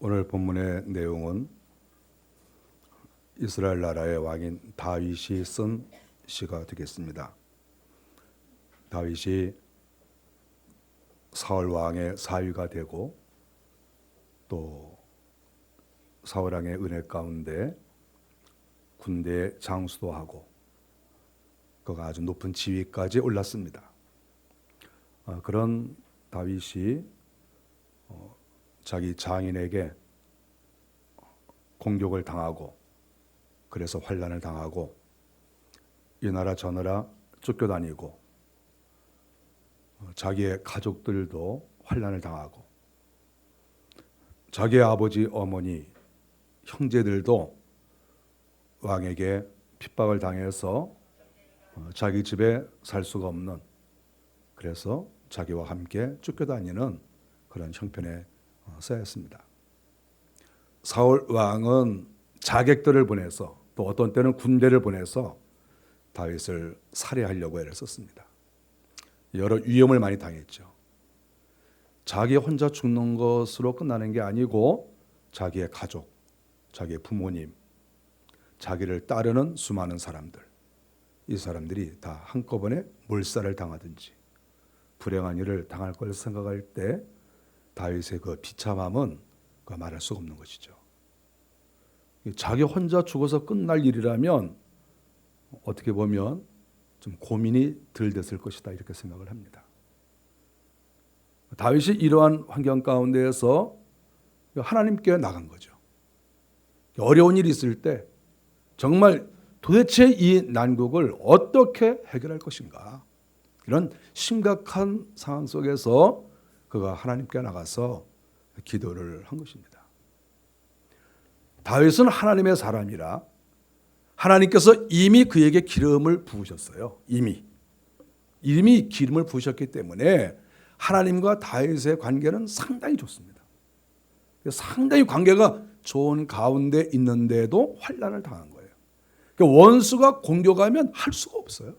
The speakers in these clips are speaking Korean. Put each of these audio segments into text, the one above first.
오늘 본문의 내용은 이스라엘 나라의 왕인 다윗이 쓴 시가 되겠습니다. 다윗이 사울 왕의 사위가 되고 또 사울 왕의 은혜 가운데 군대 장수도 하고 그가 아주 높은 지위까지 올랐습니다. 그런 다윗이 자기 장인에게 공격을 당하고 그래서 환난을 당하고 이 나라 저 나라 쫓겨다니고 자기의 가족들도 환난을 당하고 자기의 아버지, 어머니, 형제들도 왕에게 핍박을 당해서 자기 집에 살 수가 없는, 그래서 자기와 함께 쫓겨다니는 그런 형편에 쌓였습니다. 사울 왕은 자객들을 보내서 또 어떤 때는 군대를 보내서 다윗을 살해하려고 애를 썼습니다. 여러 위험을 많이 당했죠. 자기 혼자 죽는 것으로 끝나는 게 아니고 자기의 가족, 자기의 부모님, 자기를 따르는 수많은 사람들, 이 사람들이 다 한꺼번에 몰살을 당하든지 불행한 일을 당할 걸 생각할 때 다윗의 그 비참함은 말할 수가 없는 것이죠. 자기 혼자 죽어서 끝날 일이라면 어떻게 보면 좀 고민이 덜 됐을 것이다, 이렇게 생각을 합니다. 다윗이 이러한 환경 가운데에서 하나님께 나간 거죠. 어려운 일이 있을 때 정말 도대체 이 난국을 어떻게 해결할 것인가, 이런 심각한 상황 속에서 그가 하나님께 나가서 기도를 한 것입니다. 다윗은 하나님의 사람이라 하나님께서 이미 그에게 기름을 부으셨어요. 이미 기름을 부으셨기 때문에 하나님과 다윗의 관계는 상당히 좋습니다. 상당히 관계가 좋은 가운데 있는데도 환난을 당한 거예요. 원수가 공격하면 할 수가 없어요.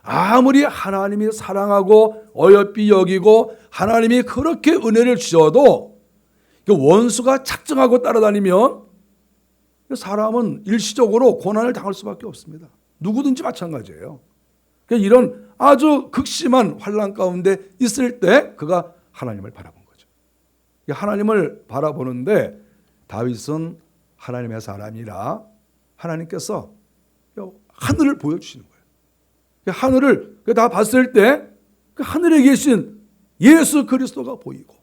아무리 하나님이 사랑하고 어여삐 여기고 하나님이 그렇게 은혜를 주셔도 원수가 작정하고 따라다니면 사람은 일시적으로 고난을 당할 수밖에 없습니다. 누구든지 마찬가지예요. 이런 아주 극심한 환난 가운데 있을 때 그가 하나님을 바라본 거죠. 하나님을 바라보는데 다윗은 하나님의 사람이라 하나님께서 하늘을 보여주시는 거예요. 하늘을 다 봤을 때 하늘에 계신 예수 그리스도가 보이고,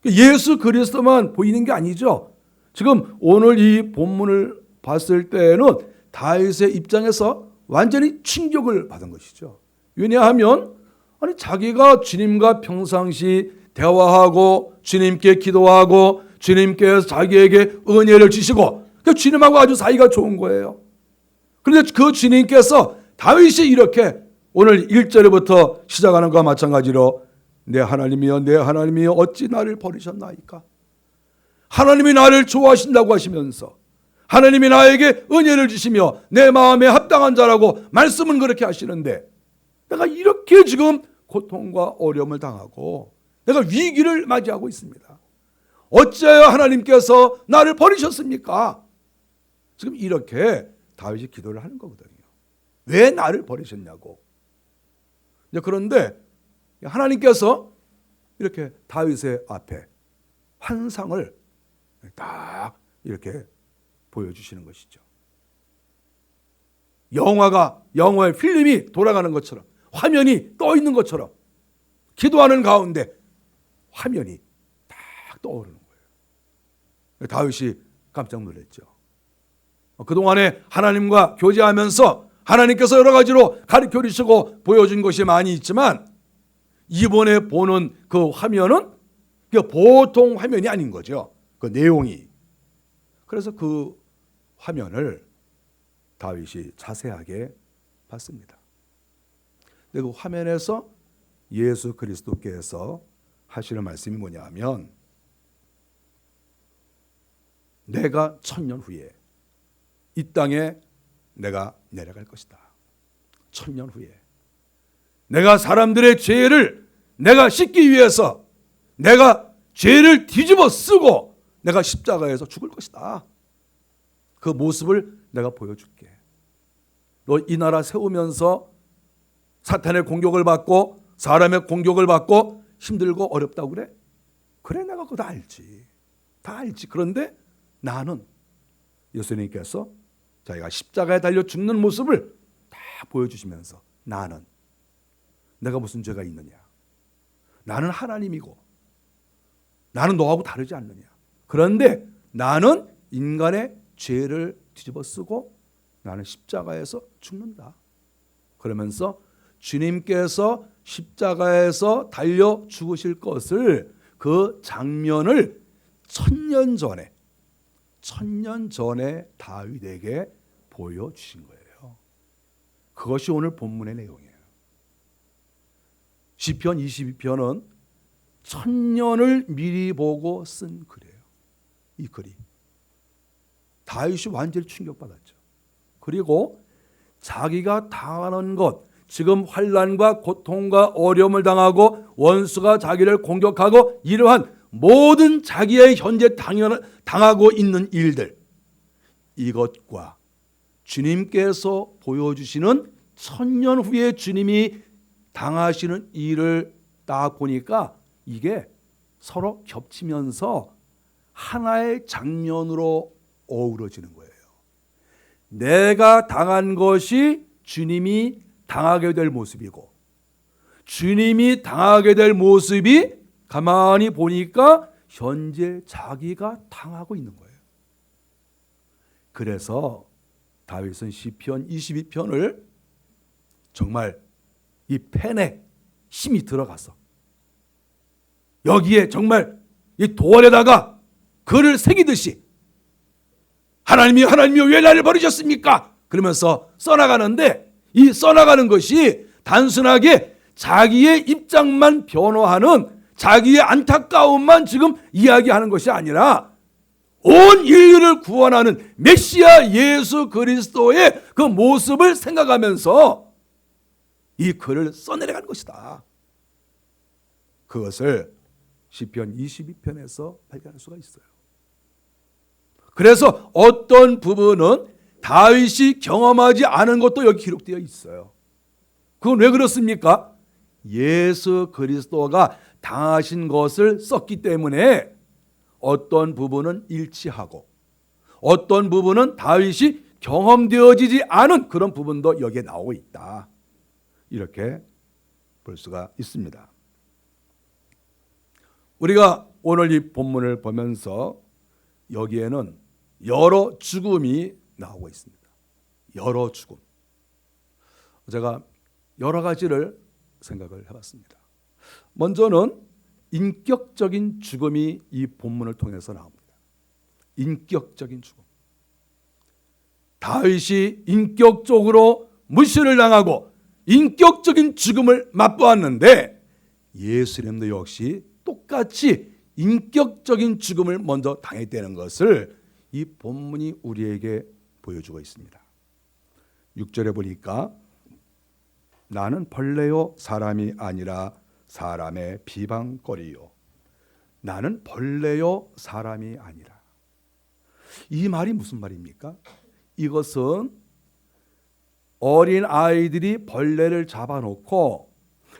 예수 그리스도만 보이는 게 아니죠. 지금 오늘 이 본문을 봤을 때는 다윗의 입장에서 완전히 충격을 받은 것이죠. 왜냐하면 자기가 주님과 평상시 대화하고 주님께 기도하고 주님께서 자기에게 은혜를 주시고 주님하고 아주 사이가 좋은 거예요. 그런데 그 주님께서 다윗이 이렇게 오늘 1절부터 시작하는 것과 마찬가지로 내 하나님이여 내 하나님이여 어찌 나를 버리셨나이까. 하나님이 나를 좋아하신다고 하시면서 하나님이 나에게 은혜를 주시며 내 마음에 합당한 자라고 말씀은 그렇게 하시는데 내가 이렇게 지금 고통과 어려움을 당하고 내가 위기를 맞이하고 있습니다. 어찌하여 하나님께서 나를 버리셨습니까? 지금 이렇게 다윗이 기도를 하는 거거든요. 왜 나를 버리셨냐고. 그런데 하나님께서 이렇게 다윗의 앞에 환상을 딱 이렇게 보여주시는 것이죠. 영화의 필름이 돌아가는 것처럼, 화면이 떠 있는 것처럼 기도하는 가운데 화면이 딱 떠오르는 거예요. 다윗이 깜짝 놀랐죠. 그동안에 하나님과 교제하면서 하나님께서 여러 가지로 가르쳐 주시고 보여준 것이 많이 있지만 이번에 보는 그 화면은 보통 화면이 아닌 거죠. 그 내용이. 그래서 그 화면을 다윗이 자세하게 봤습니다. 근데 그 화면에서 예수 그리스도께서 하시는 말씀이 뭐냐면 내가 1000년 후에 이 땅에 내가 내려갈 것이다. 1000년 후에 내가 사람들의 죄를 내가 씻기 위해서 내가 죄를 뒤집어 쓰고 내가 십자가에서 죽을 것이다. 그 모습을 내가 보여줄게. 너 이 나라 세우면서 사탄의 공격을 받고 사람의 공격을 받고 힘들고 어렵다고 그래? 그래, 내가 그거 다 알지. 다 알지. 그런데 나는 예수님께서 자기가 십자가에 달려 죽는 모습을 다 보여주시면서 나는 내가 무슨 죄가 있느냐? 나는 하나님이고 나는 너하고 다르지 않느냐? 그런데 나는 인간의 죄를 뒤집어 쓰고 나는 십자가에서 죽는다. 그러면서 주님께서 십자가에서 달려 죽으실 것을 그 장면을 천년 전에 다윗에게 보여주신 거예요. 그것이 오늘 본문의 내용이에요. 시편 22편은 천년을 미리 보고 쓴 글이에요. 이 글이 다윗이 완전히 충격받았죠. 그리고 자기가 당하는 것, 지금 환난과 고통과 어려움을 당하고 원수가 자기를 공격하고 이러한 모든 자기의 현재 당하고 있는 일들, 이것과 주님께서 보여주시는 천년 후에 주님이 당하시는 일을 딱 보니까 이게 서로 겹치면서 하나의 장면으로 어우러지는 거예요. 내가 당한 것이 주님이 당하게 될 모습이고 주님이 당하게 될 모습이 가만히 보니까 현재 자기가 당하고 있는 거예요. 그래서 다윗은 시편 22편을 정말 이 펜에 힘이 들어가서 여기에 정말 이 돌에다가 글을 새기듯이 하나님이여 왜 나를 버리셨습니까? 그러면서 써나가는데 이 써나가는 것이 단순하게 자기의 입장만 변호하는 자기의 안타까움만 지금 이야기하는 것이 아니라 온 인류를 구원하는 메시아 예수 그리스도의 그 모습을 생각하면서 이 글을 써내려간 것이다. 그것을 시편 22편에서 발견할 수가 있어요. 그래서 어떤 부분은 다윗이 경험하지 않은 것도 여기 기록되어 있어요. 그건 왜 그렇습니까? 예수 그리스도가 당하신 것을 썼기 때문에 어떤 부분은 일치하고 어떤 부분은 다윗이 경험되어지지 않은 그런 부분도 여기에 나오고 있다. 이렇게 볼 수가 있습니다. 우리가 오늘 이 본문을 보면서 여기에는 여러 죽음이 나오고 있습니다. 여러 죽음. 제가 여러 가지를 생각을 해봤습니다. 먼저는 인격적인 죽음이 이 본문을 통해서 나옵니다. 인격적인 죽음. 다윗이 인격적으로 무시를 당하고 인격적인 죽음을 맛보았는데 예수님도 역시 똑같이 인격적인 죽음을 먼저 당했다는 것을 이 본문이 우리에게 보여주고 있습니다. 6절에 보니까 나는 벌레요 사람이 아니라 사람의 비방거리요. 나는 벌레요 사람이 아니라. 이 말이 무슨 말입니까? 이것은 어린 아이들이 벌레를 잡아놓고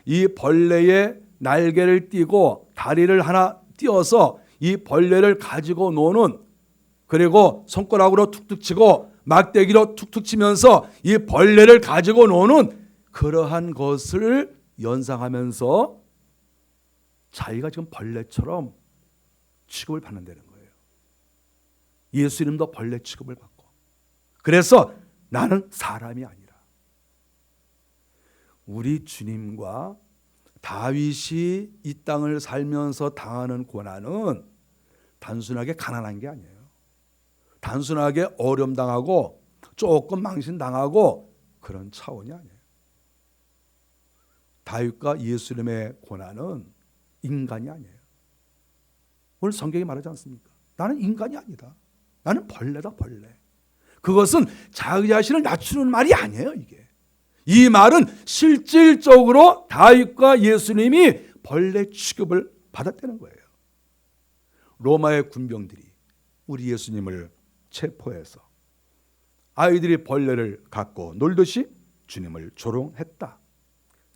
이 벌레의 날개를 띄고 다리를 하나 띄어서 이 벌레를 가지고 노는, 그리고 손가락으로 툭툭 치고 막대기로 툭툭 치면서 이 벌레를 가지고 노는 그러한 것을 연상하면서 자기가 지금 벌레처럼 취급을 받는다는 거예요. 예수님도 벌레 취급을 받고. 그래서 나는 사람이 아니라. 우리 주님과 다윗이 이 땅을 살면서 당하는 고난은 단순하게 가난한 게 아니에요. 단순하게 어려움 당하고 조금 망신 당하고 그런 차원이 아니에요. 다윗과 예수님의 고난은 인간이 아니에요. 오늘 성경이 말하지 않습니까? 나는 인간이 아니다. 나는 벌레다, 벌레. 그것은 자기 자신을 낮추는 말이 아니에요, 이게. 이 말은 실질적으로 다윗과 예수님이 벌레 취급을 받았다는 거예요. 로마의 군병들이 우리 예수님을 체포해서 아이들이 벌레를 갖고 놀듯이 주님을 조롱했다.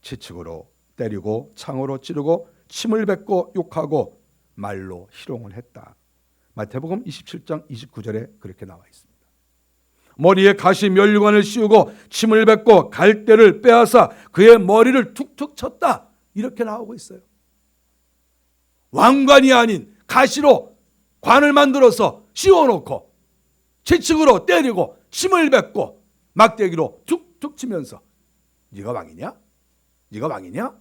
채찍으로 때리고 창으로 찌르고 침을 뱉고 욕하고 말로 희롱을 했다. 마태복음 27장 29절에 그렇게 나와 있습니다. 머리에 가시 면류관을 씌우고 침을 뱉고 갈대를 빼앗아 그의 머리를 툭툭 쳤다. 이렇게 나오고 있어요. 왕관이 아닌 가시로 관을 만들어서 씌워놓고 채찍으로 때리고 침을 뱉고 막대기로 툭툭 치면서 네가 왕이냐? 네가 왕이냐?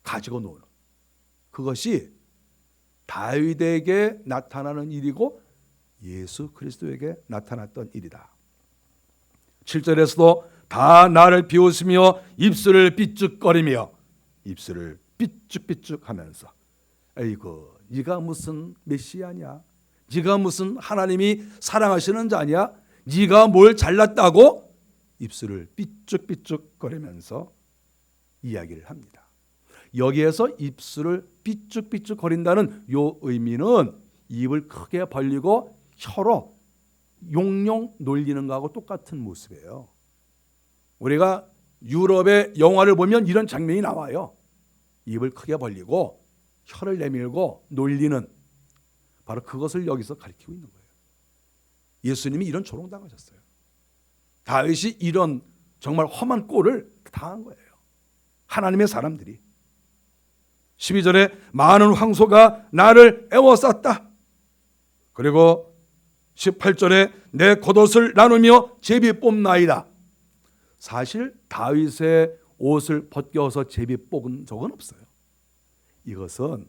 가지고 노는 그것이 다윗에게 나타나는 일이고 예수 그리스도에게 나타났던 일이다. 7절에서도 다 나를 비웃으며 입술을 삐죽거리며 입술을 삐죽삐죽하면서 에이구 네가 무슨 메시아냐? 네가 무슨 하나님이 사랑하시는 자냐? 네가 뭘 잘났다고? 입술을 삐죽삐죽거리면서 이야기를 합니다. 여기에서 입술을 삐죽삐죽거린다는 요 의미는 입을 크게 벌리고 혀로 용용 놀리는 거하고 똑같은 모습이에요. 우리가 유럽의 영화를 보면 이런 장면이 나와요. 입을 크게 벌리고 혀를 내밀고 놀리는 바로 그것을 여기서 가리키고 있는 거예요. 예수님이 이런 조롱당하셨어요. 다윗이 이런 정말 험한 꼴을 당한 거예요. 하나님의 사람들이. 12절에 많은 황소가 나를 애워쌌다. 그리고 18절에 내 겉옷을 나누며 제비 뽑나이다. 사실 다윗의 옷을 벗겨서 제비 뽑은 적은 없어요. 이것은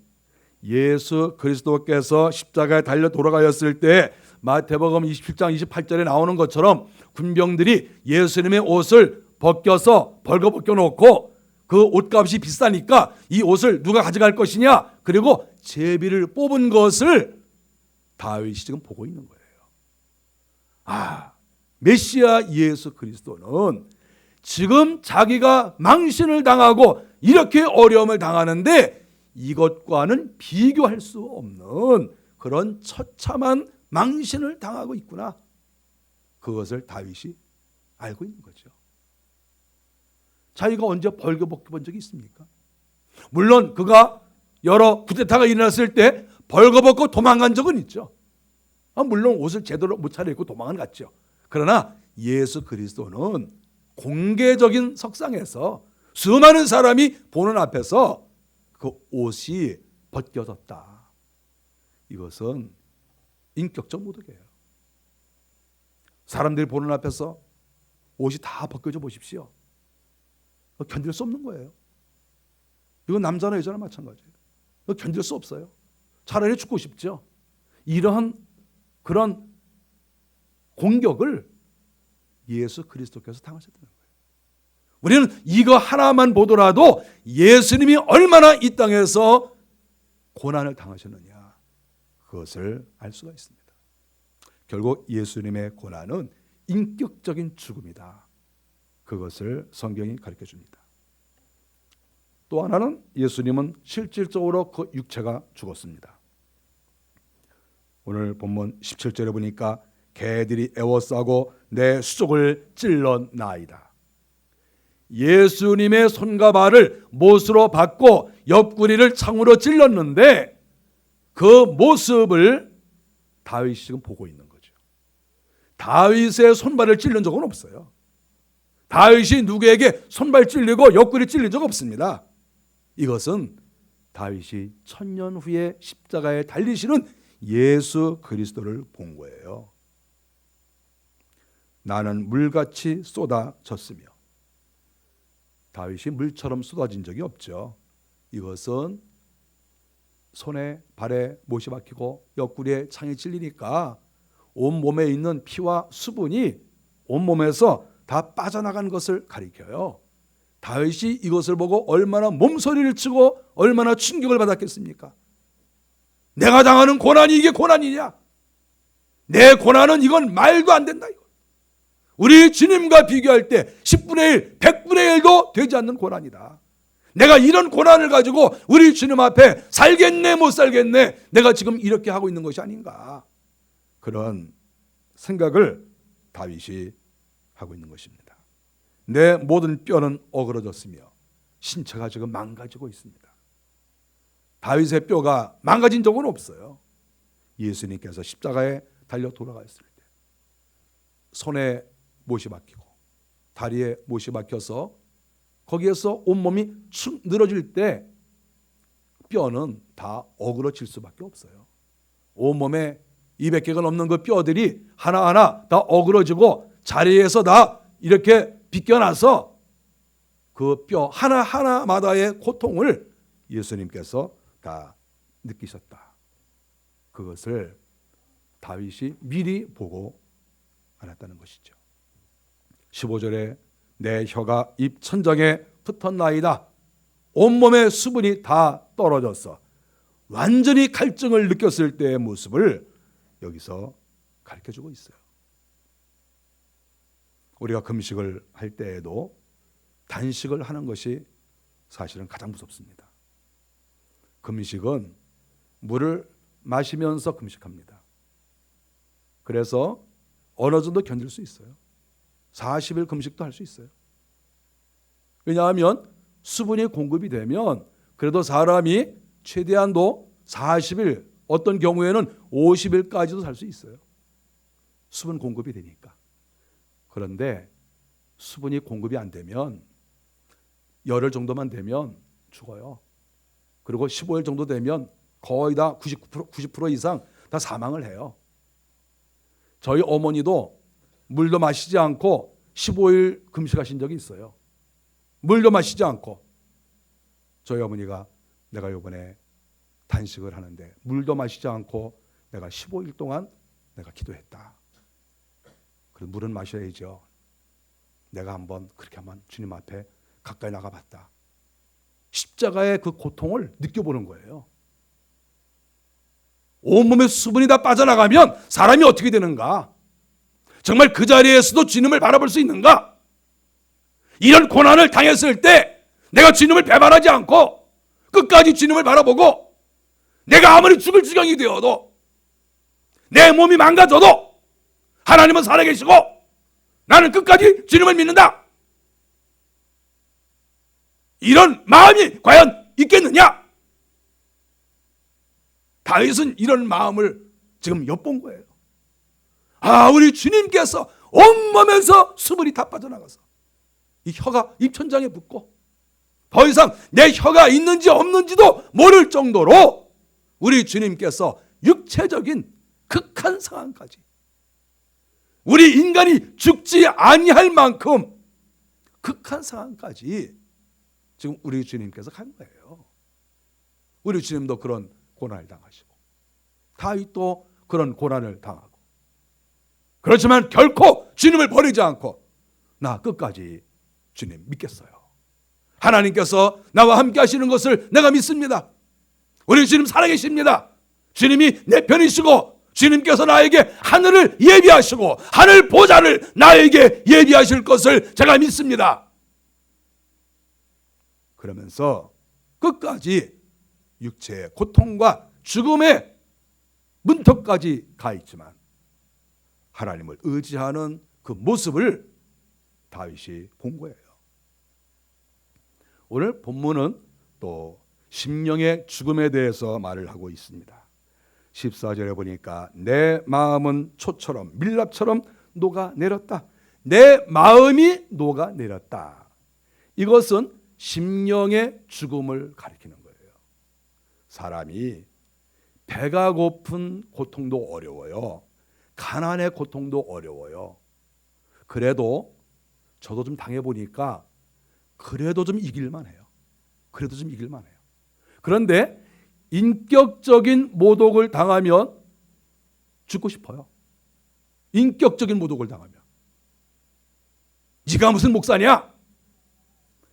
예수 그리스도께서 십자가에 달려 돌아가셨을 때 마태복음 27장 28절에 나오는 것처럼 군병들이 예수님의 옷을 벗겨서 벌거벗겨 놓고 그 옷값이 비싸니까 이 옷을 누가 가져갈 것이냐, 그리고 제비를 뽑은 것을 다윗이 지금 보고 있는 거예요. 메시아 예수 그리스도는 지금 자기가 망신을 당하고 이렇게 어려움을 당하는데 이것과는 비교할 수 없는 그런 처참한 망신을 당하고 있구나. 그것을 다윗이 알고 있는 거죠. 자기가 언제 벌거벗겨 본 적이 있습니까? 물론 그가 여러 쿠데타가 일어났을 때 벌거벗고 도망간 적은 있죠. 물론 옷을 제대로 못 차려입고 도망은 갔죠. 그러나 예수 그리스도는 공개적인 석상에서 수많은 사람이 보는 앞에서 그 옷이 벗겨졌다. 이것은 인격적 모독이에요. 사람들이 보는 앞에서 옷이 다 벗겨져 보십시오. 견딜 수 없는 거예요. 이건 남자나 여자나 마찬가지예요. 견딜 수 없어요. 차라리 죽고 싶죠. 이러한 그런 공격을 예수 그리스도께서 당하셨다는 거예요. 우리는 이거 하나만 보더라도 예수님이 얼마나 이 땅에서 고난을 당하셨느냐, 그것을 알 수가 있습니다. 결국 예수님의 고난은 인격적인 죽음이다. 그것을 성경이 가르쳐 줍니다. 또 하나는 예수님은 실질적으로 그 육체가 죽었습니다. 오늘 본문 17절에 보니까 개들이 애워싸고 내 수족을 찔러나이다. 예수님의 손과 발을 못으로 받고 옆구리를 창으로 찔렀는데 그 모습을 다윗이 지금 보고 있는 거죠. 다윗의 손발을 찔른 적은 없어요. 다윗이 누구에게 손발 찔리고 옆구리 찔린 적 없습니다. 이것은 다윗이 1000년 후에 십자가에 달리시는 예수 그리스도를 본 거예요. 나는 물같이 쏟아졌으며, 다윗이 물처럼 쏟아진 적이 없죠. 이것은 손에 발에 못이 박히고 옆구리에 창이 찔리니까 온몸에 있는 피와 수분이 온몸에서 다 빠져나간 것을 가리켜요. 다윗이 이것을 보고 얼마나 몸소리를 치고 얼마나 충격을 받았겠습니까? 내가 당하는 고난이 이게 고난이냐? 내 고난은 이건 말도 안 된다. 이거. 우리 주님과 비교할 때 10분의 1, 100분의 1도 되지 않는 고난이다. 내가 이런 고난을 가지고 우리 주님 앞에 살겠네 못 살겠네, 내가 지금 이렇게 하고 있는 것이 아닌가. 그런 생각을 다윗이 하고 있는 것입니다. 내 모든 뼈는 어그러졌으며 신체가 지금 망가지고 있습니다. 다윗의 뼈가 망가진 적은 없어요. 예수님께서 십자가에 달려 돌아가셨을 때 손에 못이 박히고 다리에 못이 박혀서 거기에서 온몸이 축 늘어질 때 뼈는 다 어그러질 수밖에 없어요. 온몸에 200개가 넘는 그 뼈들이 하나하나 다 어그러지고 자리에서 다 이렇게 비껴나서 그 뼈 하나하나마다의 고통을 예수님께서 다 느끼셨다. 그것을 다윗이 미리 보고 알았다는 것이죠. 15절에 내 혀가 입 천정에 붙었나이다. 온몸의 수분이 다 떨어졌어. 완전히 갈증을 느꼈을 때의 모습을 여기서 가르쳐주고 있어요. 우리가 금식을 할 때에도 단식을 하는 것이 사실은 가장 무섭습니다. 금식은 물을 마시면서 금식합니다. 그래서 어느 정도 견딜 수 있어요. 40일 금식도 할 수 있어요. 왜냐하면 수분이 공급이 되면 그래도 사람이 최대한도 40일, 어떤 경우에는 50일까지도 살 수 있어요. 수분 공급이 되니까. 그런데 수분이 공급이 안 되면 열흘 정도만 되면 죽어요. 그리고 15일 정도 되면 거의 다 90% 이상 다 사망을 해요. 저희 어머니도 물도 마시지 않고 15일 금식하신 적이 있어요. 물도 마시지 않고. 저희 어머니가 내가 이번에 단식을 하는데 물도 마시지 않고 내가 15일 동안 내가 기도했다. 그래서 물은 마셔야죠. 내가 그렇게 한번 주님 앞에 가까이 나가봤다. 십자가의 그 고통을 느껴보는 거예요. 온몸에 수분이 다 빠져나가면 사람이 어떻게 되는가? 정말 그 자리에서도 주님을 바라볼 수 있는가? 이런 고난을 당했을 때 내가 주님을 배반하지 않고 끝까지 주님을 바라보고 내가 아무리 죽을 지경이 되어도 내 몸이 망가져도 하나님은 살아계시고 나는 끝까지 주님을 믿는다. 이런 마음이 과연 있겠느냐? 다윗은 이런 마음을 지금 엿본 거예요. 우리 주님께서 온몸에서 수분이 다 빠져나가서 이 혀가 입천장에 붙고 더 이상 내 혀가 있는지 없는지도 모를 정도로 우리 주님께서 육체적인 극한 상황까지 우리 인간이 죽지 아니할 만큼 극한 상황까지 지금 우리 주님께서 간 거예요. 우리 주님도 그런 고난을 당하시고 다윗도 그런 고난을 당하고 그렇지만 결코 주님을 버리지 않고 나 끝까지 주님 믿겠어요. 하나님께서 나와 함께 하시는 것을 내가 믿습니다. 우리 주님 살아계십니다. 주님이 내 편이시고 주님께서 나에게 하늘을 예비하시고 하늘 보좌를 나에게 예비하실 것을 제가 믿습니다. 그러면서 끝까지 육체의 고통과 죽음의 문턱까지 가 있지만 하나님을 의지하는 그 모습을 다윗이 본 거예요. 오늘 본문은 또 심령의 죽음에 대해서 말을 하고 있습니다. 14절에 보니까 내 마음은 초처럼 밀랍처럼 녹아내렸다. 내 마음이 녹아내렸다. 이것은 심령의 죽음을 가리키는 거예요. 사람이 배가 고픈 고통도 어려워요. 가난의 고통도 어려워요. 그래도 저도 좀 당해보니까 그래도 좀 이길만 해요. 그래도 좀 이길만 해요. 그런데 인격적인 모독을 당하면 죽고 싶어요. 인격적인 모독을 당하면. 네가 무슨 목사냐?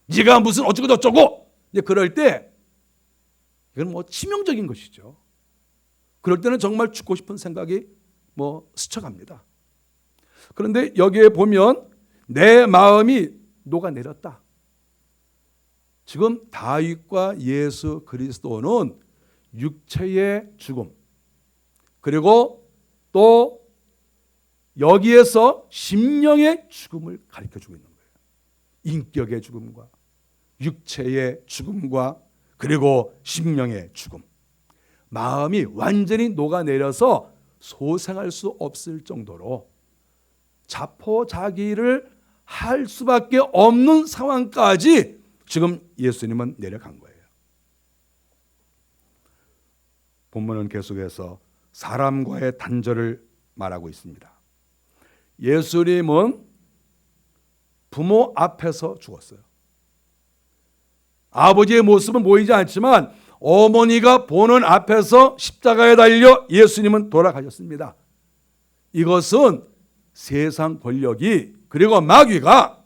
네가 무슨 어쩌고 저쩌고. 그럴 때 이건 치명적인 것이죠. 그럴 때는 정말 죽고 싶은 생각이 스쳐갑니다. 그런데 여기에 보면 내 마음이 녹아내렸다. 지금 다윗과 예수 그리스도는 육체의 죽음 그리고 또 여기에서 심령의 죽음을 가르쳐주고 있는 거예요. 인격의 죽음과 육체의 죽음과 그리고 심령의 죽음. 마음이 완전히 녹아내려서 소생할 수 없을 정도로 자포자기를 할 수밖에 없는 상황까지 지금 예수님은 내려간 거예요. 본문은 계속해서 사람과의 단절을 말하고 있습니다. 예수님은 부모 앞에서 죽었어요. 아버지의 모습은 보이지 않지만 어머니가 보는 앞에서 십자가에 달려 예수님은 돌아가셨습니다. 이것은 세상 권력이 그리고 마귀가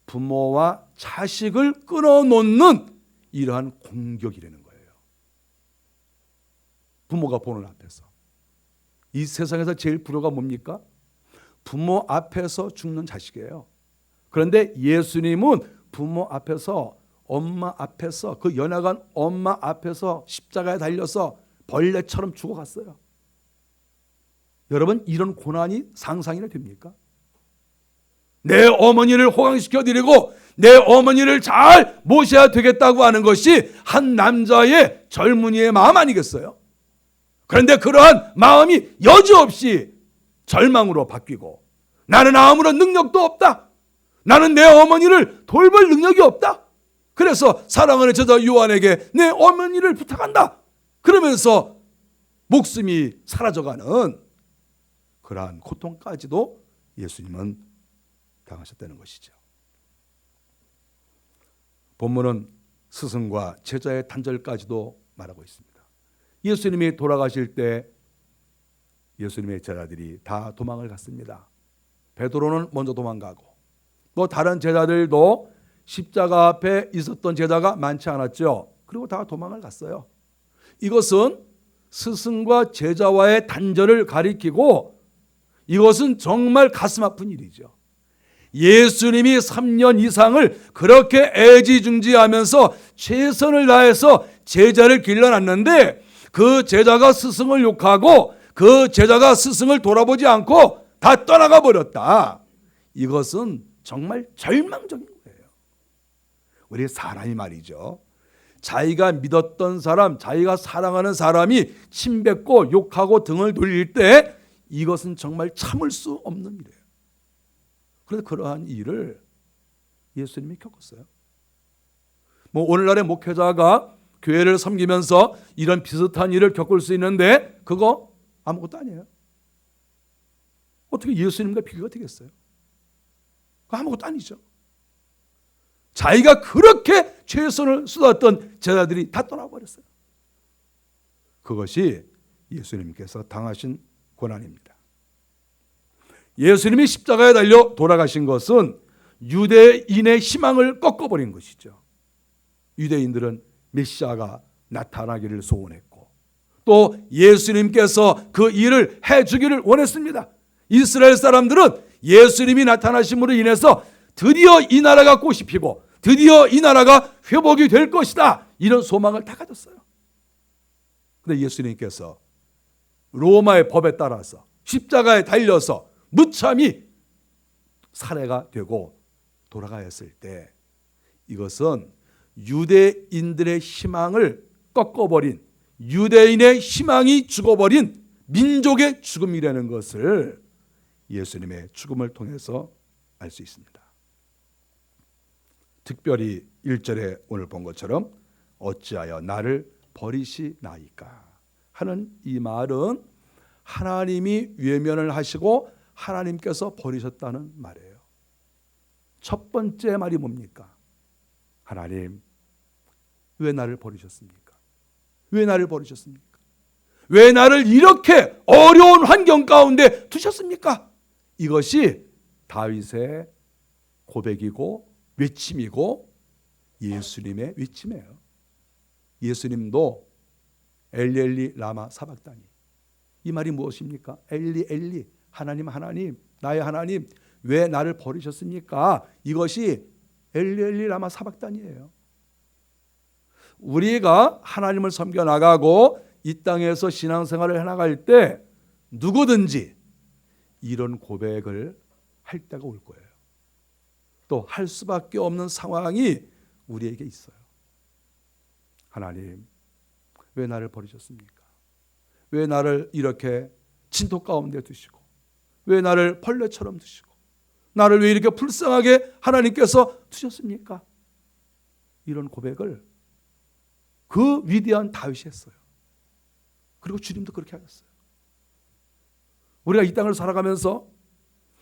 부모와 자식을 끊어놓는 이러한 공격이라는 거예요. 부모가 보는 앞에서. 이 세상에서 제일 불효가 뭡니까? 부모 앞에서 죽는 자식이에요. 그런데 예수님은 부모 앞에서, 엄마 앞에서, 그 연약한 엄마 앞에서 십자가에 달려서 벌레처럼 죽어갔어요. 여러분, 이런 고난이 상상이나 됩니까? 내 어머니를 호강시켜 드리고 내 어머니를 잘 모셔야 되겠다고 하는 것이 한 남자의 젊은이의 마음 아니겠어요? 그런데 그러한 마음이 여지없이 절망으로 바뀌고, 나는 아무런 능력도 없다, 나는 내 어머니를 돌볼 능력이 없다, 그래서 사랑하는 제자 요한에게 내 어머니를 부탁한다, 그러면서 목숨이 사라져가는 그러한 고통까지도 예수님은 당하셨다는 것이죠. 본문은 스승과 제자의 단절까지도 말하고 있습니다. 예수님이 돌아가실 때 예수님의 제자들이 다 도망을 갔습니다. 베드로는 먼저 도망가고, 또 다른 제자들도 십자가 앞에 있었던 제자가 많지 않았죠. 그리고 다 도망을 갔어요. 이것은 스승과 제자와의 단절을 가리키고, 이것은 정말 가슴 아픈 일이죠. 예수님이 3년 이상을 그렇게 애지중지하면서 최선을 다해서 제자를 길러놨는데, 그 제자가 스승을 욕하고 그 제자가 스승을 돌아보지 않고 다 떠나가 버렸다. 이것은 정말 절망적인 거예요. 우리 사람이 말이죠, 자기가 믿었던 사람, 자기가 사랑하는 사람이 침뱉고 욕하고 등을 돌릴 때 이것은 정말 참을 수 없는 일이에요. 그래서 그러한 일을 예수님이 겪었어요. 오늘날의 목회자가 교회를 섬기면서 이런 비슷한 일을 겪을 수 있는데 그거 아무것도 아니에요. 어떻게 예수님과 비교가 되겠어요? 그거 아무것도 아니죠. 자기가 그렇게 최선을 쏟았던 제자들이 다 떠나버렸어요. 그것이 예수님께서 당하신 고난입니다. 예수님이 십자가에 달려 돌아가신 것은 유대인의 희망을 꺾어버린 것이죠. 유대인들은 메시아가 나타나기를 소원했고, 또 예수님께서 그 일을 해주기를 원했습니다. 이스라엘 사람들은 예수님이 나타나심으로 인해서 드디어 이 나라가 꽃이 피고 드디어 이 나라가 회복이 될 것이다, 이런 소망을 다 가졌어요. 그런데 예수님께서 로마의 법에 따라서 십자가에 달려서 무참히 살해가 되고 돌아가야 했을 때, 이것은 유대인들의 희망을 꺾어버린, 유대인의 희망이 죽어버린 민족의 죽음이라는 것을 예수님의 죽음을 통해서 알 수 있습니다. 특별히 1절에 오늘 본 것처럼 어찌하여 나를 버리시나이까 하는 이 말은 하나님이 외면을 하시고 하나님께서 버리셨다는 말이에요. 첫 번째 말이 뭡니까? 하나님, 왜 나를 버리셨습니까? 왜 나를 버리셨습니까? 왜 나를 이렇게 어려운 환경 가운데 두셨습니까? 이것이 다윗의 고백이고 외침이고 예수님의 외침이에요. 예수님도 엘리 엘리 라마 사박다니, 이 말이 무엇입니까? 엘리 엘리, 하나님 하나님, 나의 하나님, 왜 나를 버리셨습니까? 이것이 엘리 엘리 라마 사박다니예요. 우리가 하나님을 섬겨 나가고 이 땅에서 신앙생활을 해나갈 때 누구든지 이런 고백을 할 때가 올 거예요. 또 할 수밖에 없는 상황이 우리에게 있어요. 하나님, 왜 나를 버리셨습니까? 왜 나를 이렇게 진토 가운데 두시고, 왜 나를 벌레처럼 두시고, 나를 왜 이렇게 불쌍하게 하나님께서 두셨습니까? 이런 고백을 그 위대한 다윗이 했어요. 그리고 주님도 그렇게 하셨어요. 우리가 이 땅을 살아가면서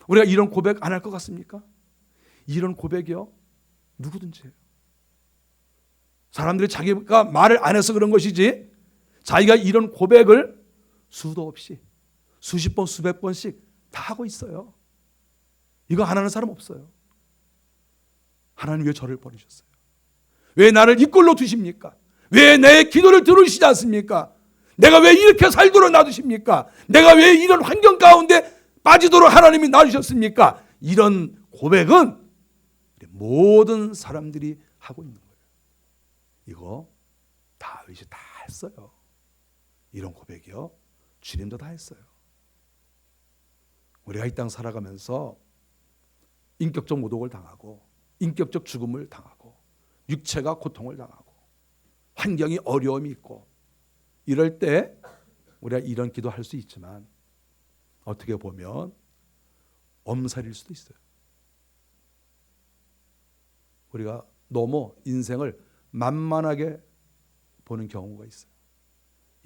우리가 이런 고백 안 할 것 같습니까? 이런 고백이요, 누구든지 해요. 사람들이 자기가 말을 안 해서 그런 것이지, 자기가 이런 고백을 수도 없이 수십 번 수백 번씩 다 하고 있어요. 이거 안 하는 사람 없어요. 하나님 왜 저를 버리셨어요? 왜 나를 이 꼴로 두십니까? 왜 내 기도를 들으시지 않습니까? 내가 왜 이렇게 살도록 놔두십니까? 내가 왜 이런 환경 가운데 빠지도록 하나님이 놔주셨습니까? 이런 고백은 모든 사람들이 하고 있는 거예요. 이거 다윗이 다 했어요. 이런 고백이요, 주님도 다 했어요. 우리가 이 땅 살아가면서 인격적 모독을 당하고, 인격적 죽음을 당하고, 육체가 고통을 당하고, 환경이 어려움이 있고, 이럴 때 우리가 이런 기도할 수 있지만 어떻게 보면 엄살일 수도 있어요. 우리가 너무 인생을 만만하게 보는 경우가 있어요.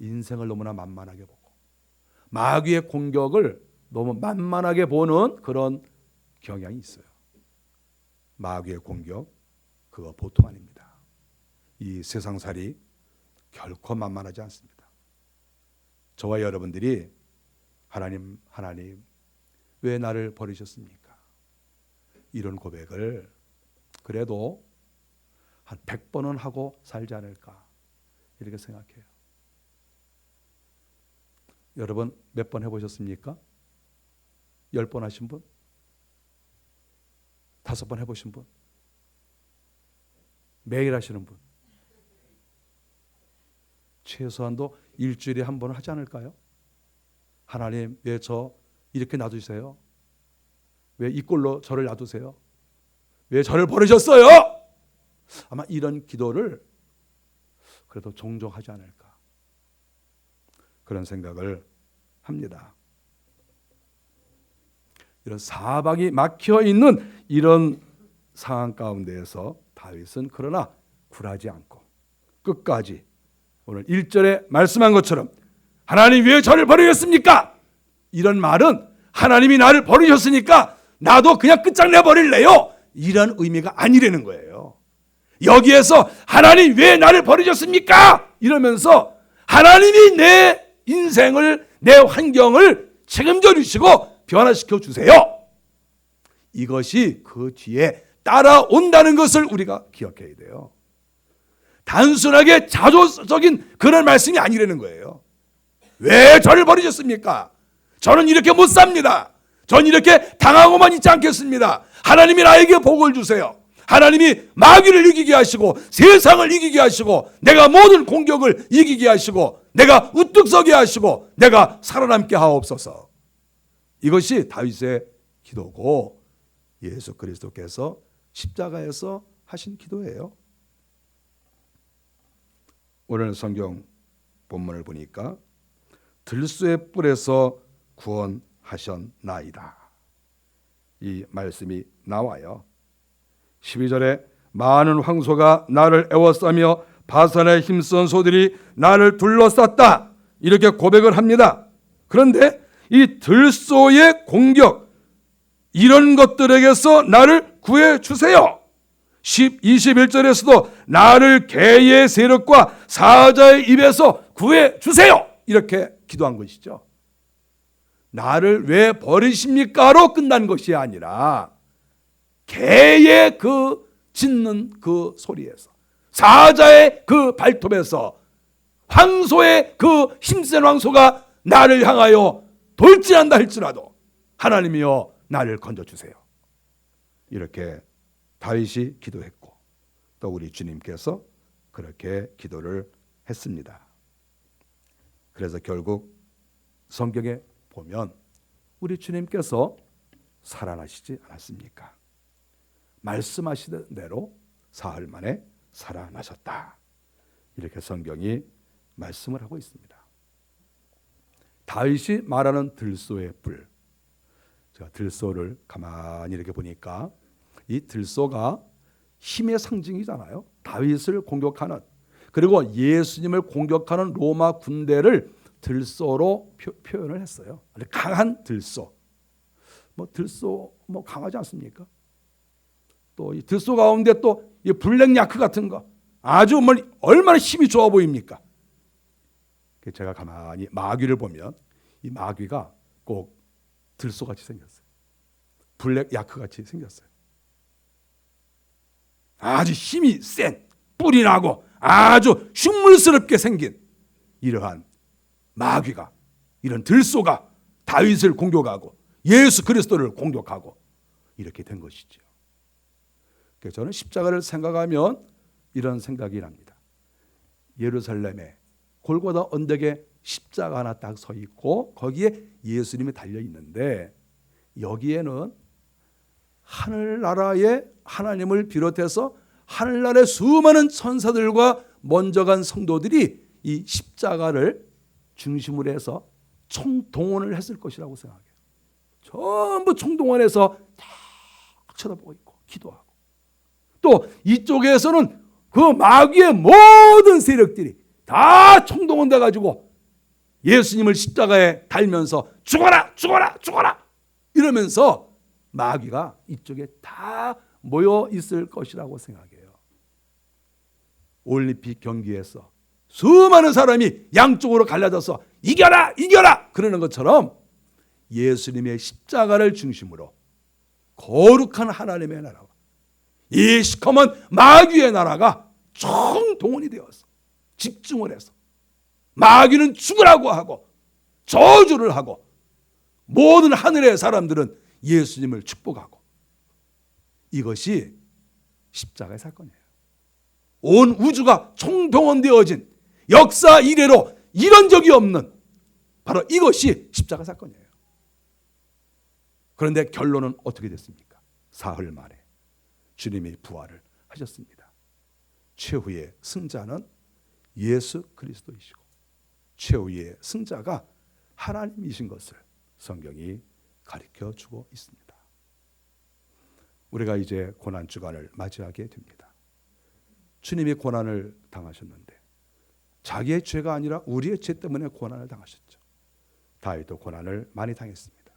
인생을 너무나 만만하게 보고 마귀의 공격을 너무 만만하게 보는 그런 경향이 있어요. 마귀의 공격, 그거 보통 아닙니다. 이 세상살이 결코 만만하지 않습니다. 저와 여러분들이 하나님 왜 나를 버리셨습니까? 이런 고백을 그래도 한 100번은 하고 살지 않을까, 이렇게 생각해요. 여러분 몇 번 해보셨습니까? 10번 하신 분? 5번 해보신 분? 매일 하시는 분? 최소한도 일주일에 한 번은 하지 않을까요? 하나님 왜 저 이렇게 놔두세요? 왜 이 꼴로 저를 놔두세요? 왜 저를 버리셨어요? 아마 이런 기도를 그래도 종종 하지 않을까, 그런 생각을 합니다. 이런 사방이 막혀 있는 이런 상황 가운데에서 다윗은 그러나 굴하지 않고 끝까지 오늘 1절에 말씀한 것처럼 하나님 왜 저를 버리셨습니까? 이런 말은 하나님이 나를 버리셨으니까 나도 그냥 끝장내 버릴래요, 이런 의미가 아니라는 거예요. 여기에서 하나님 왜 나를 버리셨습니까? 이러면서 하나님이 내 인생을, 내 환경을 책임져 주시고 변화시켜 주세요. 이것이 그 뒤에 따라온다는 것을 우리가 기억해야 돼요. 단순하게 자조적인 그런 말씀이 아니라는 거예요. 왜 저를 버리셨습니까? 저는 이렇게 못 삽니다. 전 이렇게 당하고만 있지 않겠습니다. 하나님이 나에게 복을 주세요. 하나님이 마귀를 이기게 하시고 세상을 이기게 하시고 내가 모든 공격을 이기게 하시고 내가 우뚝 서게 하시고 내가 살아남게 하옵소서. 이것이 다윗의 기도고 예수 그리스도께서 십자가에서 하신 기도예요. 오늘 성경 본문을 보니까 들소의 뿔에서 구원하셨나이다, 이 말씀이 나와요. 12절에 많은 황소가 나를 애워싸며 바산에 힘쓴 소들이 나를 둘러쌌다, 이렇게 고백을 합니다. 그런데 이 들소의 공격, 이런 것들에게서 나를 구해주세요. 21절에서도 나를 개의 세력과 사자의 입에서 구해주세요, 이렇게 기도한 것이죠. 나를 왜 버리십니까로 끝난 것이 아니라 개의 그 짖는 그 소리에서, 사자의 그 발톱에서, 황소의 그 힘센 황소가 나를 향하여 돌진한다 할지라도 하나님이여 나를 건져주세요, 이렇게 다윗이 기도했고 또 우리 주님께서 그렇게 기도를 했습니다. 그래서 결국 성경에 보면 우리 주님께서 살아나시지 않았습니까? 말씀하시던 대로 사흘 만에 살아나셨다. 이렇게 성경이 말씀을 하고 있습니다. 다윗이 말하는 들소의 불, 제가 들소를 가만히 이렇게 보니까 이 들소가 힘의 상징이잖아요. 다윗을 공격하는, 그리고 예수님을 공격하는 로마 군대를 들소로 표현을 했어요. 강한 들소. 들소 강하지 않습니까? 또 이 들소 가운데 또 이 블랙 야크 같은 거 아주 얼마나 힘이 좋아 보입니까? 제가 가만히 마귀를 보면 이 마귀가 꼭 들소같이 생겼어요. 블랙 야크같이 생겼어요. 아주 힘이 센, 뿔이 나고 아주 흉물스럽게 생긴 이러한 마귀가, 이런 들소가 다윗을 공격하고 예수 그리스도를 공격하고 이렇게 된 것이죠. 그래서 저는 십자가를 생각하면 이런 생각이 납니다. 예루살렘에 골고다 언덕에 십자가 하나 딱 서 있고 거기에 예수님이 달려 있는데, 여기에는 하늘나라의 하나님을 비롯해서 하늘나라의 수많은 천사들과 먼저 간 성도들이 이 십자가를 중심으로 해서 총동원을 했을 것이라고 생각해요. 전부 총동원해서 딱 쳐다보고 있고 기도하고, 또 이쪽에서는 그 마귀의 모든 세력들이 다 총동원돼 가지고 예수님을 십자가에 달면서 죽어라 죽어라 죽어라 이러면서 마귀가 이쪽에 다 모여 있을 것이라고 생각해요. 올림픽 경기에서 수많은 사람이 양쪽으로 갈라져서 이겨라 이겨라 그러는 것처럼 예수님의 십자가를 중심으로 거룩한 하나님의 나라와 이 시커먼 마귀의 나라가 총동원이 되어서 집중을 해서 마귀는 죽으라고 하고 저주를 하고 모든 하늘의 사람들은 예수님을 축복하고, 이것이 십자가의 사건이에요. 온 우주가 총동원되어진 역사 이래로 이런 적이 없는 바로 이것이 십자가 사건이에요. 그런데 결론은 어떻게 됐습니까? 사흘 만에 주님이 부활을 하셨습니다. 최후의 승자는 예수 그리스도이시고 최후의 승자가 하나님이신 것을 성경이 가르쳐 주고 있습니다. 우리가 이제 고난 주간을 맞이하게 됩니다. 주님이 고난을 당하셨는데 자기의 죄가 아니라 우리의 죄 때문에 고난을 당하셨죠. 다윗도 고난을 많이 당했습니다.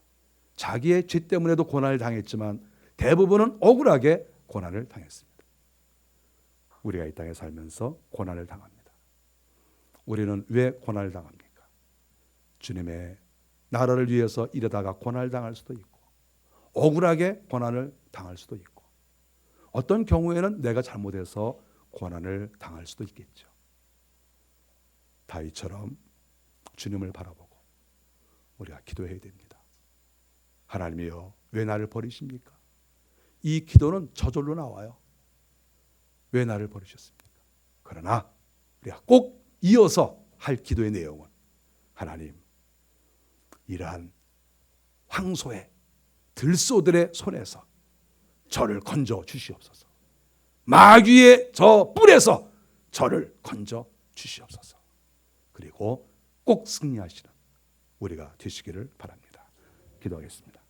자기의 죄 때문에도 고난을 당했지만 대부분은 억울하게 고난을 당했습니다. 우리가 이 땅에 살면서 고난을 당합니다. 우리는 왜 고난을 당합니까? 주님의 나라를 위해서 일하다가 고난을 당할 수도 있고, 억울하게 고난을 당할 수도 있고, 어떤 경우에는 내가 잘못해서 고난을 당할 수도 있겠죠. 다윗처럼 주님을 바라보고 우리가 기도해야 됩니다. 하나님이여, 왜 나를 버리십니까? 이 기도는 저절로 나와요. 왜 나를 버리셨습니까? 그러나 우리가 꼭 이어서 할 기도의 내용은, 하나님, 이러한 황소의 들소들의 손에서 저를 건져 주시옵소서. 마귀의 저 뿔에서 저를 건져 주시옵소서. 그리고 꼭 승리하시는 우리가 되시기를 바랍니다. 기도하겠습니다.